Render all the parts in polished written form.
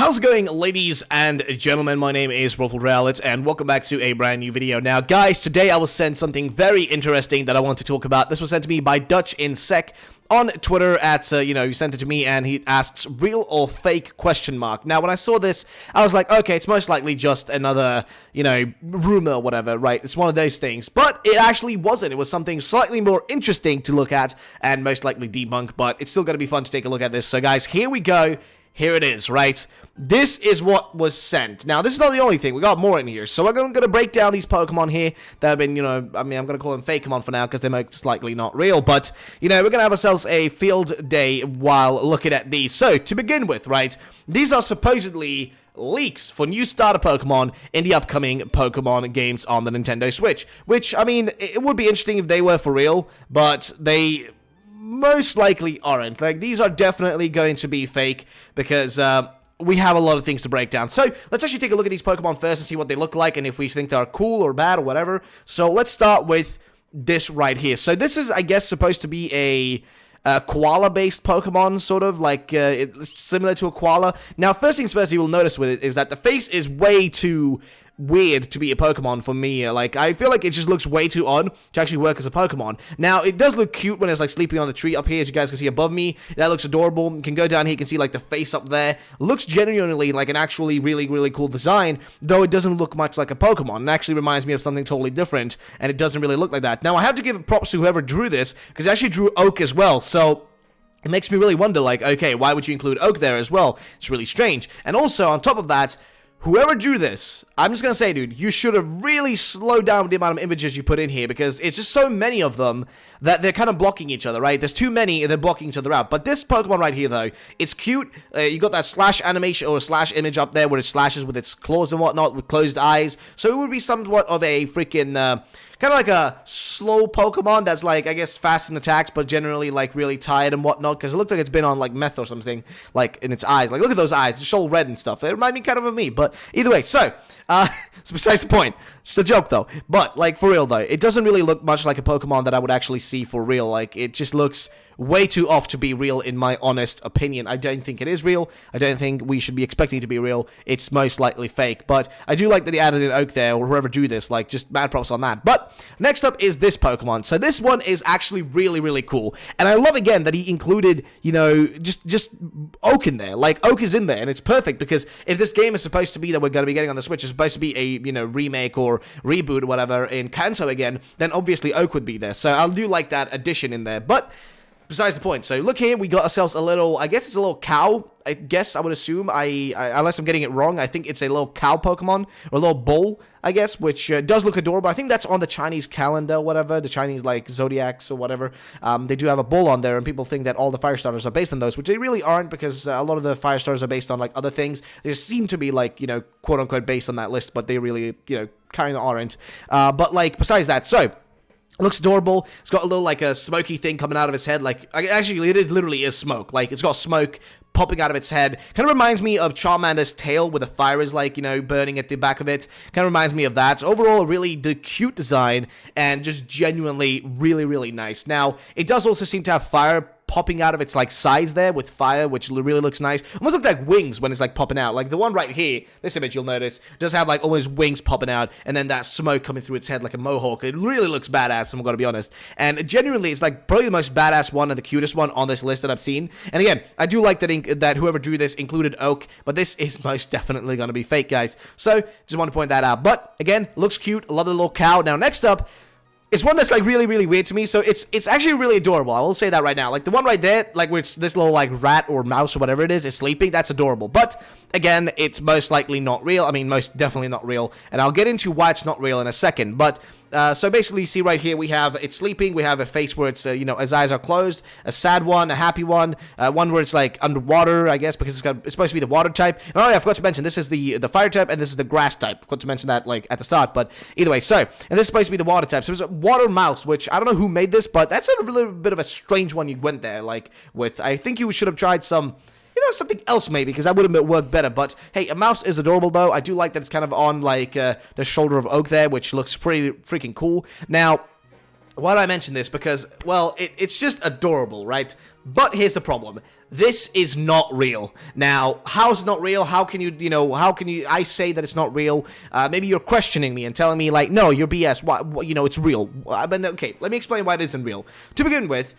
How's it going, ladies and gentlemen? My name is Rollet, and welcome back to a brand new video. Now, guys, today I was sent something very interesting that I want to talk about. This was sent to me by Dutch in Sec on Twitter at, he sent it to me, and he asks, real or fake, question mark. Now, when I saw this, I was like, okay, it's most likely just another, rumor or whatever, right? It's one of those things. But it actually wasn't. It was something slightly more interesting to look at, and most likely debunk, but it's still going to be fun to take a look at this. So, guys, here we go. Here it is, right? This is what was sent. Now, this is not the only thing. We got more in here. So we're going to break down these Pokemon here that have been, I'm going to call them Fakemon for now because they're most likely not real. But, we're going to have ourselves a field day while looking at these. So, to begin with, right, these are supposedly leaks for new starter Pokemon in the upcoming Pokemon games on the Nintendo Switch. Which, it would be interesting if they were for real, but they most likely aren't. Like, these are definitely going to be fake because we have a lot of things to break down. So let's actually take a look at these Pokemon first and see what they look like and if we think they're cool or bad or whatever. So let's start with this right here. So this is, I guess, supposed to be a koala-based Pokemon, sort of, like, it's similar to a koala. Now, first things first you will notice with it is that the face is way too weird to be a Pokemon for me. Like, I feel like it just looks way too odd to actually work as a Pokemon. Now, it does look cute when it's, like, sleeping on the tree up here, as you guys can see above me. That looks adorable. You can go down here, you can see, like, the face up there. Looks genuinely like an actually really, really cool design, though it doesn't look much like a Pokemon. It actually reminds me of something totally different, and it doesn't really look like that. Now, I have to give props to whoever drew this, because they actually drew Oak as well, so it makes me really wonder, like, okay, why would you include Oak there as well? It's really strange. And also, on top of that, whoever drew this, I'm just going to say, dude, you should have really slowed down the amount of images you put in here because it's just so many of them that they're kind of blocking each other, right? There's too many and they're blocking each other out. But this Pokemon right here, though, it's cute. You got that slash animation or slash image up there where it slashes with its claws and whatnot with closed eyes. So it would be somewhat of a freaking kind of like a slow Pokemon that's, like, I guess, fast in attacks, but generally, like, really tired and whatnot, because it looks like it's been on, like, meth or something, like, in its eyes. Like, look at those eyes. It's all red and stuff. It reminds me kind of me, but either way, so, it's besides the point. It's a joke, though. But, like, for real, though, it doesn't really look much like a Pokemon that I would actually see for real. Like, it just looks way too off to be real, in my honest opinion. I don't think it is real. I don't think we should be expecting it to be real. It's most likely fake. But I do like that he added an Oak there, or whoever drew this. Like, just mad props on that. But next up is this Pokemon. So this one is actually really, really cool. And I love, again, that he included, just Oak in there. Like, Oak is in there, and it's perfect, because if this game is supposed to be that we're going to be getting on the Switch, it's supposed to be a, remake or reboot or whatever in Kanto again, then obviously Oak would be there. So I do like that addition in there. But besides the point, so look here, we got ourselves a little, I guess it's a little cow, I guess, I would assume, unless I'm getting it wrong, I think it's a little cow Pokemon, or a little bull, I guess, which does look adorable. I think that's on the Chinese calendar, whatever, the Chinese, like, zodiacs or whatever. They do have a bull on there, and people think that all the fire starters are based on those, which they really aren't, because a lot of the fire starters are based on, like, other things. They seem to be, like, quote-unquote based on that list, but they really, kind of aren't. But, like, besides that, so looks adorable. It's got a little, like, a smoky thing coming out of his head. Like, actually, it literally is smoke. Like, it's got smoke popping out of its head. Kind of reminds me of Charmander's tail, where the fire is, like, burning at the back of it. Kind of reminds me of that. So overall, really the cute design, and just genuinely really, really nice. Now, it does also seem to have fire popping out of its, like, sides there with fire, which really looks nice. Almost look like wings when it's, like, popping out. Like, the one right here, this image you'll notice, does have, like, almost wings popping out, and then that smoke coming through its head like a mohawk. It really looks badass, I'm gonna be honest. And genuinely, it's, like, probably the most badass one and the cutest one on this list that I've seen. And again, I do like that whoever drew this included Oak, but this is most definitely gonna be fake, guys. So, just want to point that out. But, again, looks cute. I love the little cow. Now, next up, it's one that's, like, really, really weird to me, so it's actually really adorable. I will say that right now. Like, the one right there, like, where it's this little, like, rat or mouse or whatever it is sleeping, that's adorable. But, again, it's most likely not real. I mean, most definitely not real. And I'll get into why it's not real in a second. But, so basically, you see right here, we have it sleeping. We have a face where it's, its eyes are closed. A sad one, a happy one. One where it's, like, underwater, I guess, because it's supposed to be the water type. And oh, yeah, I forgot to mention, this is the fire type, and this is the grass type. I forgot to mention that, like, at the start. But, either way, so, and this is supposed to be the water type. So, it's a water mouse, which I don't know who made this, but that's a little bit of a strange one you went there, like, with. I think you should have tried some, something else maybe, because that would have worked better. But hey, a mouse is adorable, though. I do like that it's kind of on, like, the shoulder of Oak there, which looks pretty freaking cool. Now, why do I mention this? Because, well, it's just adorable, right? But here's the problem. This is not real. Now, how is it not real? How can I say that it's not real? Maybe you're questioning me and telling me, like, no, you're BS. What, it's real. But, okay, let me explain why it isn't real. To begin with,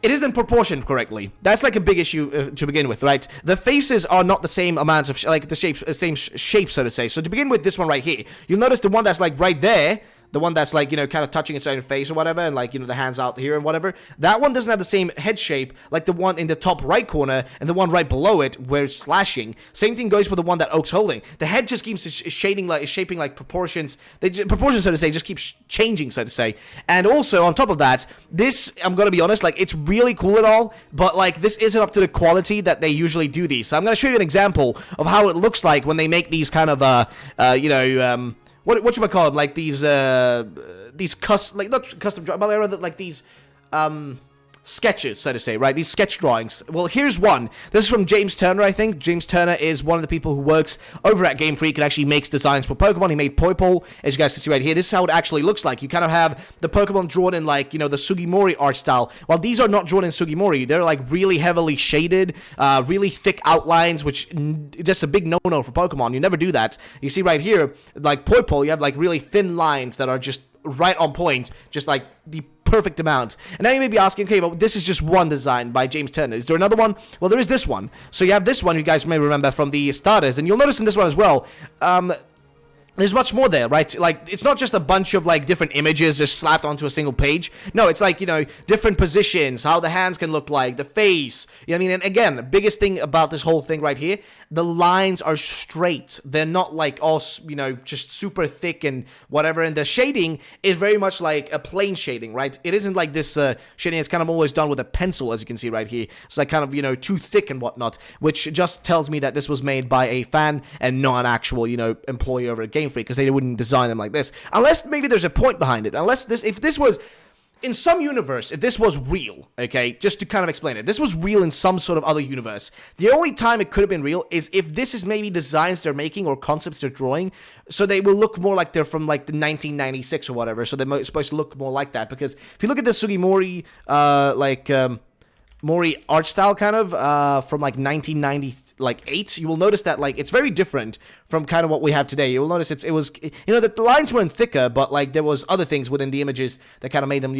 it isn't proportioned correctly. That's like a big issue to begin with, right? The faces are not the same amount of, same shape, so to say. So to begin with, this one right here, you'll notice the one that's like right there, the one that's like, kind of touching its own face or whatever, and like, the hands out here and whatever, that one doesn't have the same head shape like the one in the top right corner and the one right below it where it's slashing. Same thing goes for the one that Oak's holding. The head just keeps shaping like proportions. Proportions, so to say, just keeps changing, so to say. And also, on top of that, this, I'm gonna be honest, like, it's really cool and all, but like, this isn't up to the quality that they usually do these. So I'm gonna show you an example of how it looks like when they make these kind of, what should I call them? Like these custom, like not custom, but rather like these sketches, so to say, right? These sketch drawings. Well, here's one. This is from James Turner, I think. James Turner is one of the people who works over at Game Freak and actually makes designs for Pokemon. He made Poipole, as you guys can see right here. This is how it actually looks like. You kind of have the Pokemon drawn in, like, the Sugimori art style. While these are not drawn in Sugimori, they're, like, really heavily shaded, really thick outlines, which just a big no-no for Pokemon. You never do that. You see right here, like Poipole, you have, like, really thin lines that are just right on point, just, like, the perfect amount. And now you may be asking, okay, but this is just one design by James Turner. Is there another one? Well, there is this one. So you have this one, you guys may remember from the starters, and you'll notice in this one as well, there's much more there, right? Like, it's not just a bunch of, like, different images just slapped onto a single page. No, it's like, different positions, how the hands can look like, the face. You know what I mean? And again, the biggest thing about this whole thing right here, the lines are straight. They're not, like, all, just super thick and whatever. And the shading is very much like a plain shading, right? It isn't like this shading that's kind of always done with a pencil, as you can see right here. It's like kind of, too thick and whatnot, which just tells me that this was made by a fan and not an actual, employee over at Game Freak, because they wouldn't design them like this unless maybe there's a point behind it. If this was in some universe, if this was real, okay, just to kind of explain it, this was real in some sort of other universe. The only time it could have been real is if this is maybe designs they're making or concepts they're drawing, so they will look more like they're from like the 1996 or whatever. So they're supposed to look more like that, because if you look at the Sugimori Mori art style kind of from like 1998, you will notice that like it's very different from kind of what we have today. You will notice it was the lines weren't thicker, but like there was other things within the images that kind of made them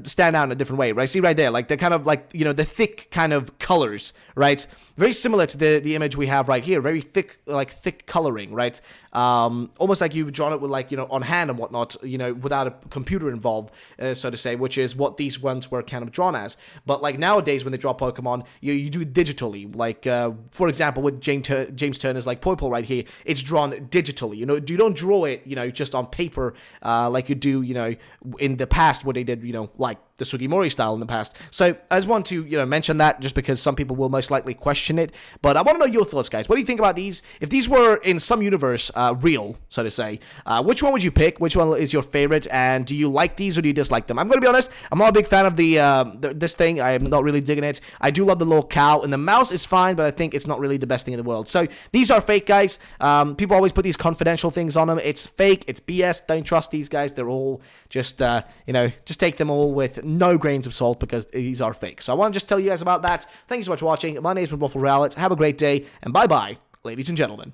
stand out in a different way, right? See right there, like they're kind of like the thick kind of colors, right? Very similar to the image we have right here, very thick, like thick coloring, right? Almost like you've drawn it with like on hand and whatnot, without a computer involved, so to say, which is what these ones were kind of drawn as. But like nowadays when they draw Pokemon, you do it digitally. Like for example, with James Turner's like Poipole right here, it's drawn digitally. You don't draw it just on paper like you do in the past where they did like the Sugimori style in the past. So I just want to mention that just because some people will most likely question it. But I want to know your thoughts, guys. What do you think about these? If these were in some universe real, so to say, which one would you pick? Which one is your favorite? And do you like these or do you dislike them? I'm going to be honest, I'm not a big fan of this thing. I am not really digging it. I do love the little cow, and the mouse is fine, but I think it's not really the best thing in the world. So these are fake, guys. People always put these confidential things on them. It's fake. It's BS. Don't trust these guys. They're all just, just take them all with no grains of salt because these are fake. So I want to just tell you guys about that. Thank you so much for watching. My name is Waffle Reality. Have a great day, and bye-bye, ladies and gentlemen.